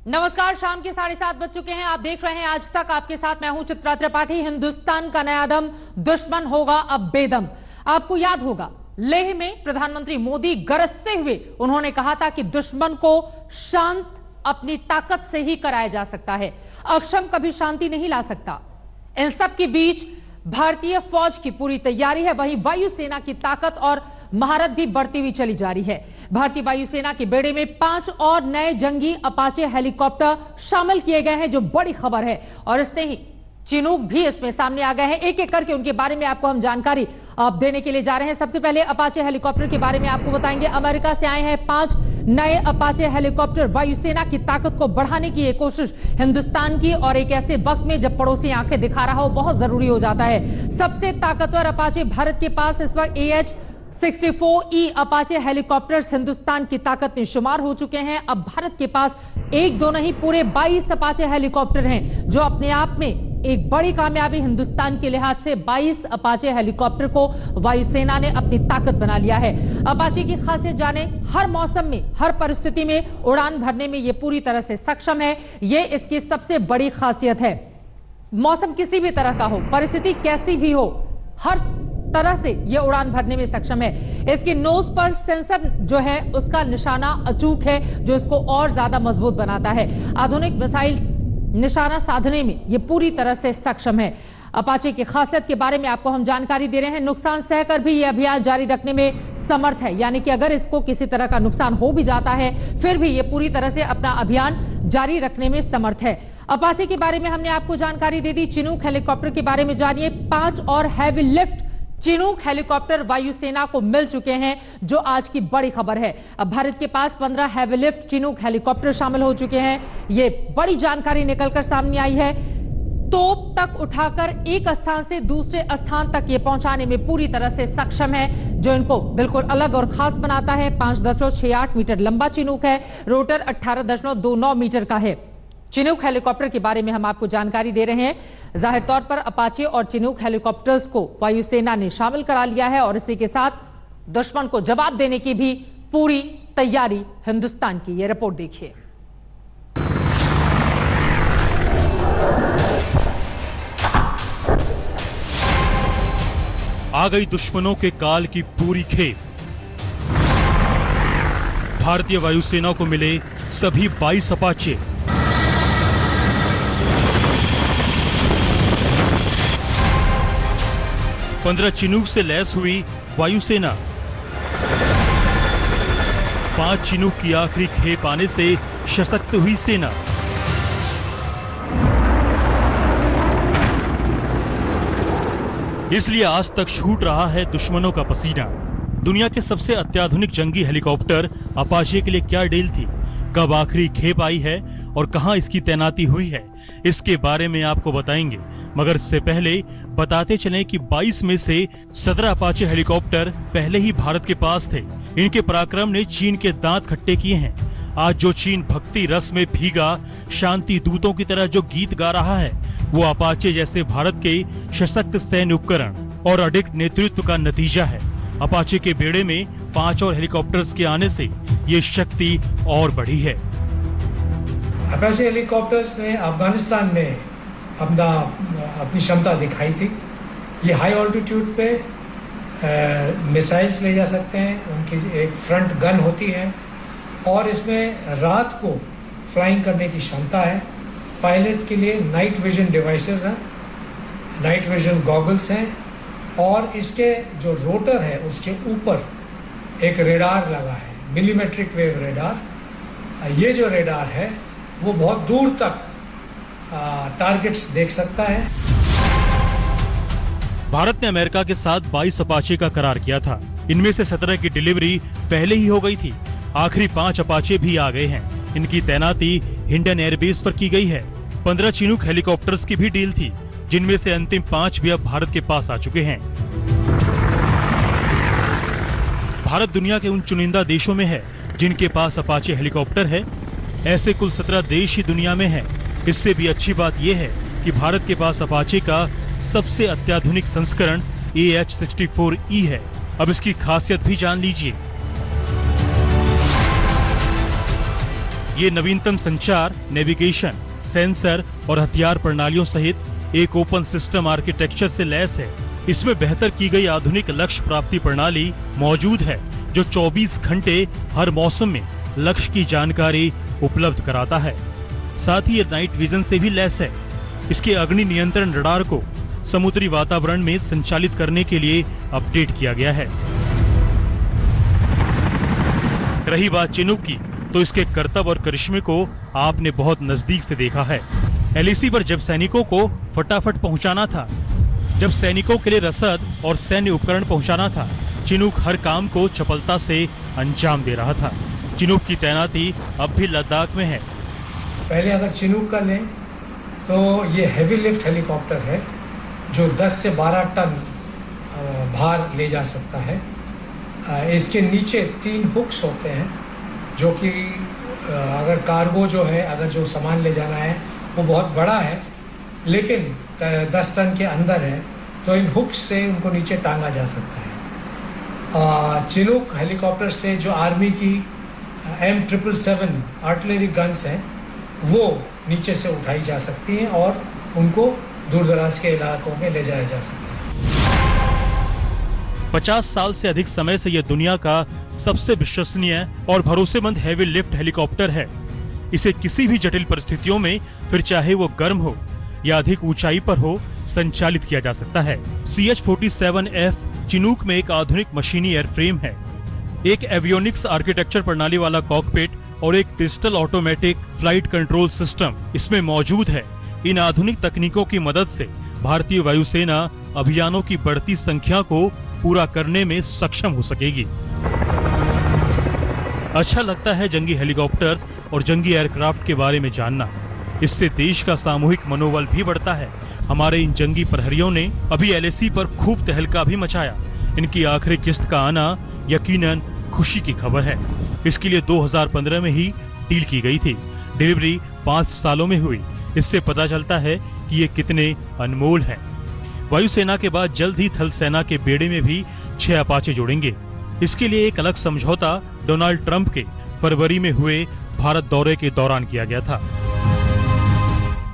नमस्कार, शाम के 7:30 बज चुके हैं। आप देख रहे हैं आज तक। आपके साथ मैं हूं चित्रा त्रिपाठी। हिंदुस्तान का नया दम, दुश्मन होगा अब बेदम। आपको याद होगा, लेह में प्रधानमंत्री मोदी गरजते हुए उन्होंने कहा था कि दुश्मन को शांत अपनी ताकत से ही कराया जा सकता है, अक्षम कभी शांति नहीं ला सकता। इन सब के बीच भारतीय फौज की पूरी तैयारी है, वहीं वायुसेना की ताकत और महारत भी बढ़ती हुई चली जा रही है। भारतीय वायुसेना के बेड़े में 5 और नए जंगी अपाचे हेलीकॉप्टर शामिल किए गए हैं, जो बड़ी खबर है। और इससे ही चिनूक भी इसमें सामने आ गए हैं। एक एक करके उनके बारे में आपको हम जानकारी देने के लिए जा रहे हैं। सबसे पहले अपाचे हेलीकॉप्टर के बारे में आपको बताएंगे। अमेरिका से आए हैं 5 नए अपाचे हेलीकॉप्टर। वायुसेना की ताकत को बढ़ाने की एक कोशिश हिंदुस्तान की, और एक ऐसे वक्त में जब पड़ोसी आंखें दिखा रहा हो, बहुत जरूरी हो जाता है। सबसे ताकतवर अपाचे भारत के पास इस वक्त AH-64E अपाचे हेलीकॉप्टर्स हिंदुस्तान की ताकत में शुमार हो चुके हैं। अब भारत के पास एक दो नहीं, पूरे 22 अपाचे हेलीकॉप्टर हैं, जो अपने आप में एक बड़ी कामयाबी हिंदुस्तान के लिहाज से। 22 अपाचे हेलीकॉप्टर को वायुसेना ने अपनी ताकत बना लिया है। अपाचे की खासियत जाने। हर मौसम में, हर परिस्थिति में उड़ान भरने में यह पूरी तरह से सक्षम है। यह इसकी सबसे बड़ी खासियत है। मौसम किसी भी तरह का हो, परिस्थिति कैसी भी हो, हर तरह से यह उड़ान भरने में सक्षम है। इसकी नोज पर सेंसर जो है उसका निशाना अचूक है, जो इसको और ज्यादा मजबूत बनाता है। आधुनिक मिसाइल निशाना साधने में यह पूरी तरह से सक्षम है। अपाचे की खासियत के बारे में आपको हम जानकारी दे रहे हैं। नुकसान सहकर भी यह अभियान जारी रखने में समर्थ है, यानी कि अगर इसको किसी तरह का नुकसान हो भी जाता है, फिर भी यह पूरी तरह से अपना अभियान जारी रखने में समर्थ है। अपाचे के बारे में हमने आपको जानकारी दे दी। चिनूक हेलीकॉप्टर के बारे में जानिए। 5 और हैवी लिफ्ट चिनूक हेलीकॉप्टर वायुसेना को मिल चुके हैं, जो आज की बड़ी खबर है। अब भारत के पास 15 हैवी लिफ्ट चिनूक हेलीकॉप्टर शामिल हो चुके हैं। यह बड़ी जानकारी निकलकर सामने आई है। तोप तक उठाकर एक स्थान से दूसरे स्थान तक ये पहुंचाने में पूरी तरह से सक्षम है, जो इनको बिल्कुल अलग और खास बनाता है। 5.68 मीटर लंबा चिनूक है। रोटर 18.29 मीटर का है। चिनूक हेलीकॉप्टर के बारे में हम आपको जानकारी दे रहे हैं। जाहिर तौर पर अपाचे और चिनूक हेलीकॉप्टर्स को वायुसेना ने शामिल करा लिया है, और इसी के साथ दुश्मन को जवाब देने की भी पूरी तैयारी हिंदुस्तान की। यह रिपोर्ट देखिए। आ गई दुश्मनों के काल की पूरी खेप। भारतीय वायुसेना को मिले सभी 22 अपाचे। पंद्रह चिनूक से लैस हुई वायुसेना। 5 चिनूक की आखिरी खेप आने से सशक्त हुई सेना। इसलिए आज तक छूट रहा है दुश्मनों का पसीना। दुनिया के सबसे अत्याधुनिक जंगी हेलीकॉप्टर अपाचे के लिए क्या डील थी, कब आखिरी खेप आई है और कहां इसकी तैनाती हुई है, इसके बारे में आपको बताएंगे। मगर इससे पहले बताते चलें कि 22 में से 17 अपाचे हेलीकॉप्टर पहले ही भारत के पास थे। इनके पराक्रम ने चीन के दांत खट्टे किए हैं। आज जो चीन भक्ति रस में भीगा शांति दूतों की तरह जो गीत गा रहा है, वो अपाचे जैसे भारत के सशक्त सैन्य उपकरण और अडिग नेतृत्व का नतीजा है। अपाचे के बेड़े में 5 और हेलीकॉप्टर्स के आने से ये शक्ति और बढ़ी है। अपाचे हेलीकॉप्टर्स ने अफगानिस्तान में अपनी क्षमता दिखाई थी। ये हाई ऑल्टीट्यूड पे मिसाइल्स ले जा सकते हैं। उनकी एक फ्रंट गन होती है, और इसमें रात को फ्लाइंग करने की क्षमता है। पायलट के लिए नाइट विजन डिवाइसेस हैं, नाइट विजन गॉगल्स हैं, और इसके जो रोटर है उसके ऊपर एक रेडार लगा है, मिलीमेट्रिक वेव रेडार। ये जो रेडार है वो बहुत दूर तक टारगेट्स देख सकता है। भारत ने अमेरिका के साथ 22 अपाचे का करार किया था। इनमें से 17 की डिलीवरी पहले ही हो गई थी। आखिरी 5 अपाचे भी आ गए हैं। इनकी तैनाती हिंडन एयरबेस पर की गई है। 15 चिनूक हेलीकॉप्टर्स की भी डील थी, जिनमें से अंतिम 5 भी अब भारत के पास आ चुके हैं। भारत दुनिया के उन चुनिंदा देशों में है जिनके पास अपाचे हेलीकॉप्टर है। ऐसे कुल 17 देश ही दुनिया में हैं। इससे भी अच्छी बात यह है कि भारत के पास अपाचे का सबसे अत्याधुनिक संस्करण AH-64E है। अब इसकी खासियत भी जान लीजिए। ये नवीनतम संचार, नेविगेशन, सेंसर और हथियार प्रणालियों सहित एक ओपन सिस्टम आर्किटेक्चर से लैस है। इसमें बेहतर की गई आधुनिक लक्ष्य प्राप्ति प्रणाली मौजूद है जो 24 घंटे हर मौसम में लक्ष्य की जानकारी उपलब्ध कराता है। साथ ही ये नाइट विजन से भी लैस है। इसके अग्नि नियंत्रण रडार को समुद्री वातावरण में संचालित करने के लिए अपडेट किया गया है। रही बात चिनूक की, तो इसके करतब और करिश्मे को आपने बहुत नजदीक से देखा है। एलएसी पर जब सैनिकों को फटाफट पहुंचाना था, जब सैनिकों के लिए रसद और सैन्य उपकरण पहुंचाना था, चिनूक हर काम को चपलता से अंजाम दे रहा था। चिनूक की तैनाती अब भी लद्दाख में है। पहले अगर चिनूक का लें तो ये हेवी लिफ्ट हेलीकॉप्टर है जो 10 से 12 टन भार ले जा सकता है। इसके नीचे 3 हुक्स होते हैं जो कि अगर कार्गो जो है, अगर जो सामान ले जाना है वो बहुत बड़ा है लेकिन 10 टन के अंदर है, तो इन हुक्स से उनको नीचे टांगा जा सकता है। चिनूक हेलीकॉप्टर से जो आर्मी की M777 आर्टिलरी गन्स हैं वो नीचे से उठाई जा सकती हैं और उनको दूर दराज के इलाकों में ले जाया जा सकता है। 50 साल से अधिक समय से यह दुनिया का सबसे विश्वसनीय और भरोसेमंद हेवी लिफ्ट हेलीकॉप्टर है। इसे किसी भी जटिल परिस्थितियों में, फिर चाहे वो गर्म हो या अधिक ऊंचाई पर हो, संचालित किया जा सकता है। CH-47F चिनूक में एक आधुनिक मशीनी एयरफ्रेम है, एक एवियोनिक्स आर्किटेक्चर प्रणाली वाला कॉकपिट और एक digital automatic flight control system इसमें मौजूद है। इन आधुनिक तकनीकों की मदद से भारतीय वायुसेना अभियानों की बढ़ती संख्या को पूरा करने में सक्षम हो सकेगी। अच्छा लगता है जंगी हेलीकॉप्टर्स और जंगी एयरक्राफ्ट के बारे में जानना। इससे देश का सामूहिक मनोबल भी बढ़ता है। हमारे इन जंगी प्रहरियों ने अभी एलएसी पर खूब तहलका भी मचाया। इनकी आखिरी किस्त का आना यकीनन खुशी की खबर है। इसके लिए 2015 में ही डील की गई थी। डिलीवरी 5 सालों में हुई। इससे पता चलता है कि ये कितने अनमोल हैं। वायुसेना के बाद जल्द ही थल सेना के बेड़े में भी 6 अपाचे जोड़ेंगे। इसके लिए एक अलग समझौता डोनाल्ड ट्रंप के फरवरी में हुए भारत दौरे के दौरान किया गया था।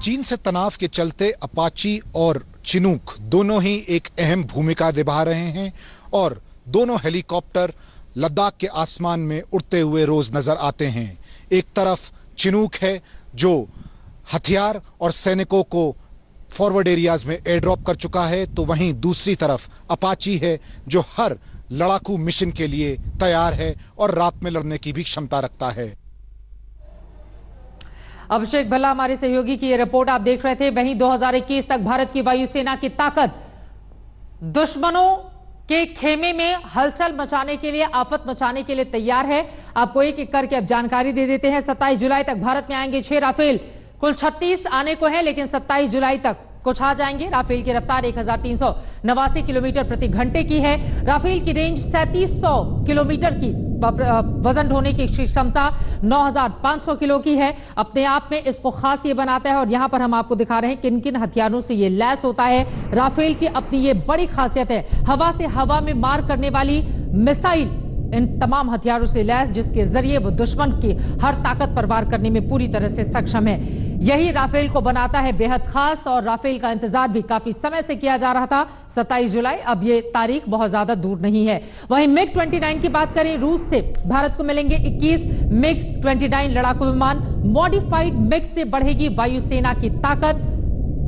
चीन से तनाव के चलते अपाची और चिनूक दोनों ही एक अहम भूमिका निभा रहे हैं और दोनों हेलीकॉप्टर लद्दाख के आसमान में उड़ते हुए रोज नजर आते हैं। एक तरफ चिनूक है जो हथियार और सैनिकों को फॉरवर्ड एरियाज में एयर ड्रॉप कर चुका है, तो वहीं दूसरी तरफ अपाची है जो हर लड़ाकू मिशन के लिए तैयार है और रात में लड़ने की भी क्षमता रखता है। अभिषेक भल्ला हमारे सहयोगी की ये रिपोर्ट आप देख रहे थे। वहीं 2021 तक भारत की वायुसेना की ताकत दुश्मनों के खेमे में हलचल मचाने के लिए, आफत मचाने के लिए तैयार है। आपको एक एक करके अब जानकारी दे देते हैं। 27 जुलाई तक भारत में आएंगे 6 राफेल। कुल 36 आने को है लेकिन 27 जुलाई तक कुछ आ जाएंगे। राफेल की रफ्तार 1389 किलोमीटर प्रति घंटे की है। राफेल की रेंज 3700 किलोमीटर की, वजन ढोने की क्षमता 9500 किलो की है। अपने आप में इसको खास ये बनाता है और यहां पर हम आपको दिखा रहे हैं किन किन हथियारों से ये लैस होता है। राफेल की अपनी ये बड़ी खासियत है, हवा से हवा में मार करने वाली मिसाइल इन तमाम हथियारों से लैस, जिसके जरिए वो दुश्मन की हर ताकत पर वार करने में पूरी तरह से सक्षम है। यही राफेल को बनाता है बेहद खास और राफेल का इंतजार भी काफी समय से किया जा रहा था। 27 जुलाई, अब ये तारीख बहुत ज्यादा दूर नहीं है। वहीं MiG-29 की बात करें, रूस से भारत को मिलेंगे 21 MiG-29 लड़ाकू विमान। मॉडिफाइड मिग से बढ़ेगी वायुसेना की ताकत।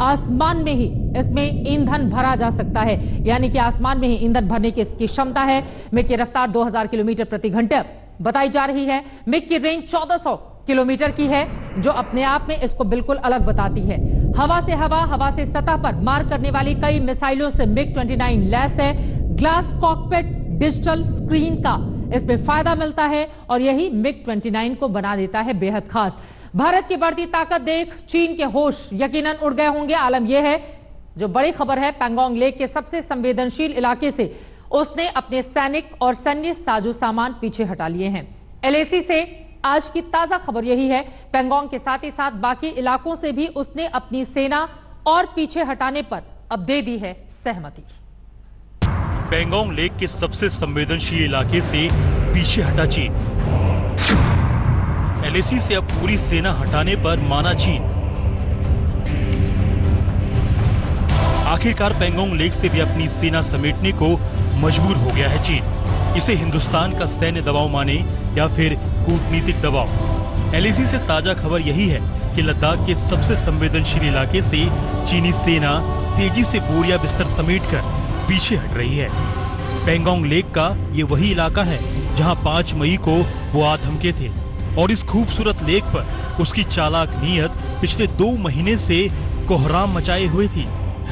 आसमान में ही इसमें ईंधन भरा जा सकता है, यानी कि आसमान में ही ईंधन भरने की इसकी क्षमता है। मिग की रफ्तार 2000 किलोमीटर प्रति घंटे बताई जा रही है। मिग की रेंज 1400 किलोमीटर की है, जो अपने आप में इसको बिल्कुल अलग बताती है। हवा से हवा, हवा से सतह पर मार करने वाली कई मिसाइलों से MiG-29 लैस है। ग्लास कॉकपिट, डिजिटल स्क्रीन का इसमें फायदा मिलता है और यही MiG-29 को बना देता है बेहद खास। भारत की बढ़ती ताकत देख चीन के होश यकीनन उड़ गए होंगे। आलम यह है, जो बड़ी खबर है, पैंगोंग लेक के सबसे संवेदनशील इलाके से उसने अपने सैनिक और सैन्य साजो सामान पीछे हटा लिए हैं। LAC से आज की ताजा खबर यही है, पैंगोंग के साथ ही साथ बाकी इलाकों से भी उसने अपनी सेना और पीछे हटाने पर अब दे दी है सहमति। पैंगोंग लेक के सबसे संवेदनशील इलाके से पीछे हटा चीन। LAC से अब पूरी सेना हटाने पर माना चीन। आखिरकार पैंगोंग लेक से भी अपनी सेना समेटने को मजबूर हो गया है चीन। इसे हिंदुस्तान का सैन्य दबाव माने या फिर कूटनीतिक दबाव। LAC से ताजा खबर यही है कि लद्दाख के सबसे संवेदनशील इलाके से चीनी सेना तेजी से बोरिया बिस्तर समेटकर पीछे हट रही है। पैंगोंग लेक का ये वही इलाका है जहां 5 मई को वो आधमके थे और इस खूबसूरत लेक पर उसकी चालाक नीयत पिछले 2 महीने से कोहराम मचाए हुए थी।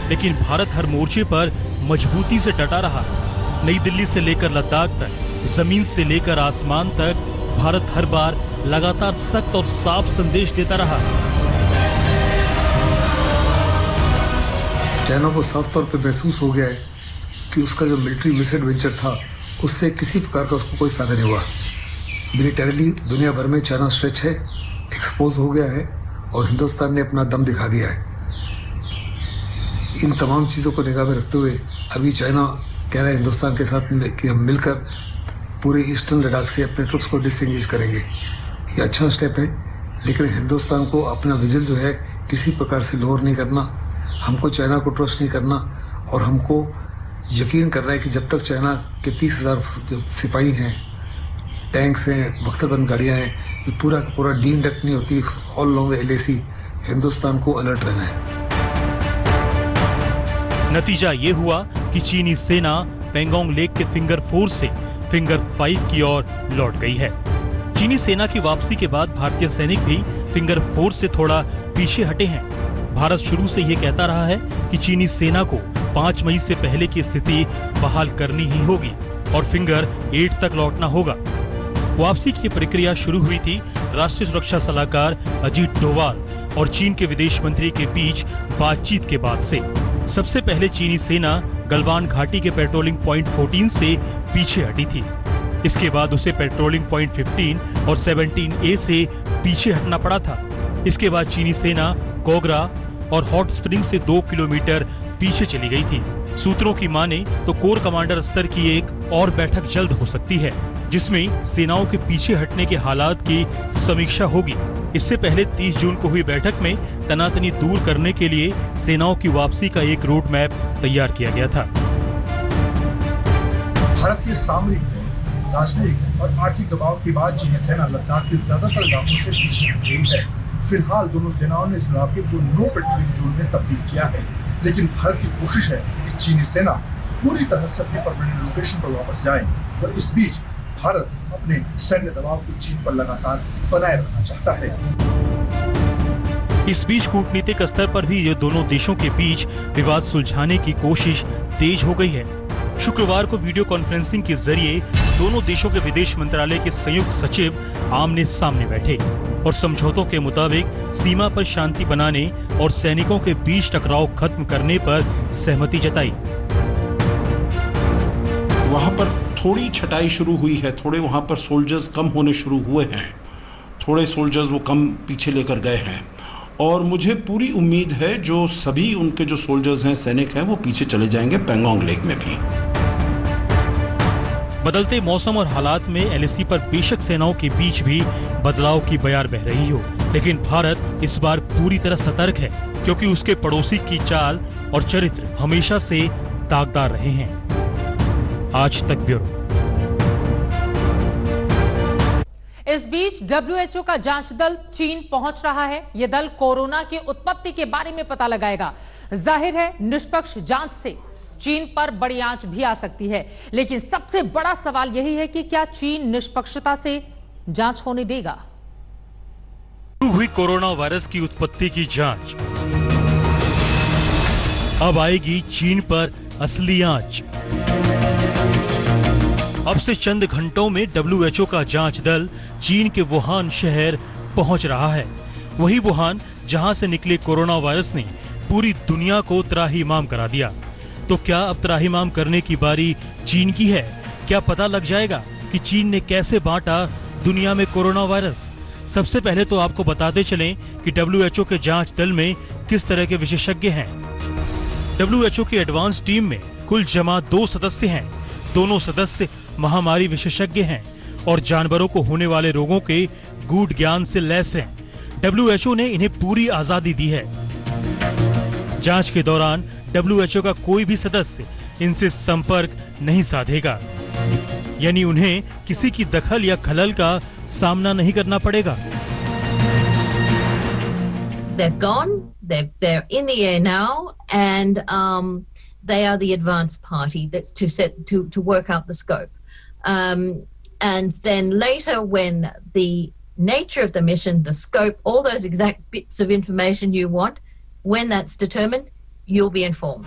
लेकिन भारत हर मोर्चे पर मजबूती से डटा रहा। नई दिल्ली से लेकर लद्दाख तक, जमीन से लेकर आसमान तक भारत हर बार लगातार सख्त और साफ संदेश देता रहा। चाइना को साफ तौर पे महसूस हो गया है कि उसका जो मिलिट्री मिसएडवेंचर था उससे किसी प्रकार का उसको कोई फायदा नहीं हुआ। मिलिटरीली दुनिया भर में चाइना स्ट्रेच है, एक्सपोज हो गया है और हिंदुस्तान ने अपना दम दिखा दिया है। इन तमाम चीज़ों को निगाह में रखते हुए अभी चाइना कह रहा है हिंदुस्तान के साथ कि हम मिलकर पूरे ईस्टर्न लद्दाख से अपने ट्रुप्स को डिसएंगेज करेंगे। ये अच्छा स्टेप है, लेकिन हिंदुस्तान को अपना विजिल जो है किसी प्रकार से लोअर नहीं करना, हमको चाइना को ट्रस्ट नहीं करना और हमको यकीन करना है कि जब तक चाइना के 30,000 जो सिपाही हैं, टैंक्स हैं, बख्तरबंद गाड़ियाँ हैं, ये पूरा का पूरा डीमडक्ट नहीं होती ऑल लॉन्ग LAC, हिंदुस्तान को अलर्ट रहना है। नतीजा ये हुआ कि चीनी सेना पैंगोंग लेक के फिंगर 4 से फिंगर 5 की ओर लौट गई है। चीनी सेना की वापसी के बाद भारतीय सैनिक भी फिंगर 4 से थोड़ा पीछे हटे हैं। भारत शुरू से ये कहता रहा है कि चीनी सेना को 5 मई से पहले की स्थिति बहाल करनी ही होगी और फिंगर 8 तक लौटना होगा। वापसी की प्रक्रिया शुरू हुई थी राष्ट्रीय सुरक्षा सलाहकार अजीत डोवाल और चीन के विदेश मंत्री के बीच बातचीत के बाद से। सबसे पहले चीनी सेना गलवान घाटी के पेट्रोलिंग पॉइंट 14 से पीछे हटी थी। इसके बाद उसे पेट्रोलिंग पॉइंट 15 और 17A से पीछे हटना पड़ा था। इसके बाद चीनी सेना कोगरा और हॉट स्प्रिंग से 2 किलोमीटर पीछे चली गई थी। सूत्रों की माने तो कोर कमांडर स्तर की एक और बैठक जल्द हो सकती है, जिसमें सेनाओं के पीछे हटने के हालात की समीक्षा होगी। इससे पहले 30 जून को हुई बैठक में तनातनी दूर करने के लिए सेनाओं की वापसी का एक रोड मैप तैयार किया गया था। भारत के सामरिक, राजनयिक और आर्थिक दबाव के बाद चीनी सेना लद्दाख के ज्यादातर इलाकों से पीछे हट गई है। फिलहाल दोनों सेनाओं ने इस इलाके को नो पेट्रोलिंग जोन में तब्दील किया है, लेकिन भारत की कोशिश है कि चीनी सेना पूरी तरह से अपनी परमानेंट लोकेशन पर वापस जाए और इस बीच भारत अपने सैन्य दबाव को चीन पर लगातार बनाए रखना चाहता है। इस बीच कूटनीतिक स्तर पर भी ये दोनों देशों के बीच विवाद सुलझाने की कोशिश तेज हो गई है। शुक्रवार को वीडियो कॉन्फ्रेंसिंग के जरिए दोनों देशों के विदेश मंत्रालय के संयुक्त सचिव आमने सामने बैठे और समझौतों के मुताबिक सीमा पर शांति बनाने और सैनिकों के बीच टकराव खत्म करने पर सहमति जताई। वहां पर थोड़ी छटाई शुरू हुई है, थोड़े वहां पर सोल्जर्स कम होने शुरू हुए हैं, थोड़े सोल्जर्स वो कम पीछे लेकर गए हैं और मुझे पूरी उम्मीद है जो सभी उनके जो सोल्जर्स हैं, सैनिक हैं, वो पीछे चले जाएंगे पैंगोंग लेक में भी। बदलते मौसम और हालात में LAC पर बेशक सेनाओं के बीच भी बदलाव की बयार बह रही हो, लेकिन भारत इस बार पूरी तरह सतर्क है क्योंकि उसके पड़ोसी की चाल और चरित्र हमेशा से दागदार रहे हैं। आज तक ब्यूरो। इस बीच WHO का जांच दल चीन पहुंच रहा है। यह दल कोरोना की उत्पत्ति के बारे में पता लगाएगा। जाहिर है निष्पक्ष जांच से चीन पर बड़ी आंच भी आ सकती है, लेकिन सबसे बड़ा सवाल यही है कि क्या चीन निष्पक्षता से जांच होने देगा। शुरू हुई कोरोना वायरस की उत्पत्ति की जांच, अब आएगी चीन पर असली आंच। अब से चंद घंटों में WHO का जांच दल चीन के वुहान शहर पहुंच रहा है। वही वुहान जहां से निकले कोरोना वायरस ने पूरी दुनिया को त्राहिमाम करा दिया। तो क्या अब त्राहिमाम करने की बारी चीन की है? क्या पता लग जाएगा कि चीन ने कैसे बांटा दुनिया में कोरोना वायरस? सबसे पहले तो आपको बताते चलें कि WHO के जांच दल में किस तरह के विशेषज्ञ हैं। WHO की एडवांस टीम में कुल जमा 2 सदस्य हैं। दोनों सदस्य महामारी विशेषज्ञ हैं और जानवरों को होने वाले रोगों के गूढ़ ज्ञान से लैस हैं। WHO ने इन्हें पूरी आजादी दी है। जांच के दौरान WHO का कोई भी सदस्य इनसे संपर्क नहीं साधेगा, यानी उन्हें किसी की दखल या खलल का सामना नहीं करना पड़ेगा। They've gone. They're in the air now, and they are the advanced party that's to work out the scope. And then later, when the nature of the mission, the scope, all those exact bits of information you want, when that's determined, you'll be informed.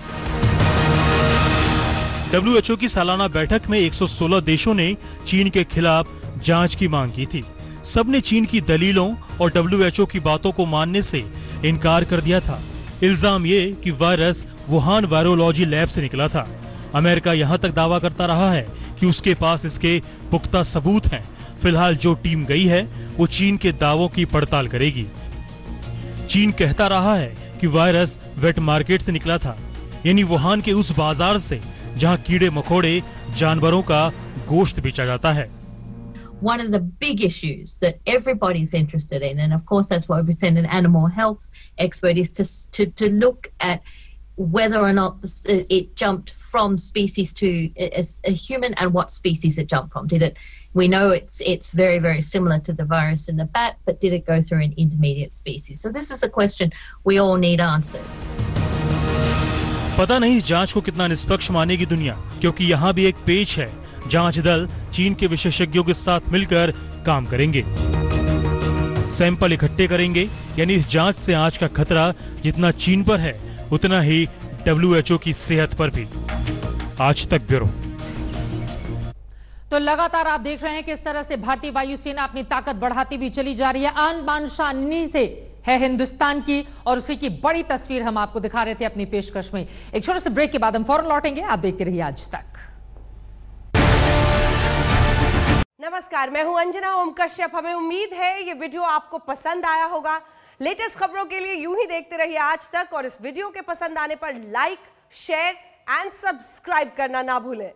WHO की सालाना बैठक में 116 देशों ने चीन के खिलाफ जांच की मांग की थी। सबने चीन की दलीलों और WHO की बातों को मानने से इनकार कर दिया था। इल्जाम ये कि वायरस वुहान वायरोलॉजी लैब से निकला था। अमेरिका यहां तक दावा करता रहा है कि उसके पास इसके पुख्ता सबूत हैं। फिलहाल जो टीम गई है वो चीन के दावों की पड़ताल करेगी। चीन कहता रहा है कि वायरस वेट मार्केट से निकला था, यानी वुहान के उस बाजार से जहां कीड़े मकोड़े जानवरों का गोश्त बेचा जाता है। One of the big issues that everybody's interested in, and of course that's why we send an animal health expert, is to look at whether or not it jumped from species to a human, and what species it jumped from. We know it's very, very similar to the virus in the bat, but did it go through an intermediate species? So this is a question we all need answered. पता नहीं इस जांच को कितना निष्पक्ष मानेगी दुनिया, क्योंकि यहाँ भी एक पेच है। जांच दल चीन के विशेषज्ञों के साथ मिलकर काम करेंगे, सैंपल इकट्ठे करेंगे, यानी इस जांच से आज का खतरा जितना चीन पर है उतना ही WHO की सेहत पर भी। आज तक ब्यूरो। तो लगातार आप देख रहे हैं किस तरह से भारतीय वायुसेना अपनी ताकत बढ़ाती हुई चली जा रही है। आन बान शान से है हिंदुस्तान की, और उसी की बड़ी तस्वीर हम आपको दिखा रहे थे अपनी पेशकश में। एक छोटे से ब्रेक के बाद हम फौरन लौटेंगे। आप देखते रहिए आज तक। नमस्कार, मैं हूं अंजना ओम कश्यप। हमें उम्मीद है ये वीडियो आपको पसंद आया होगा। लेटेस्ट खबरों के लिए यूं ही देखते रहिए आज तक, और इस वीडियो के पसंद आने पर लाइक, शेयर एंड सब्सक्राइब करना ना भूलें।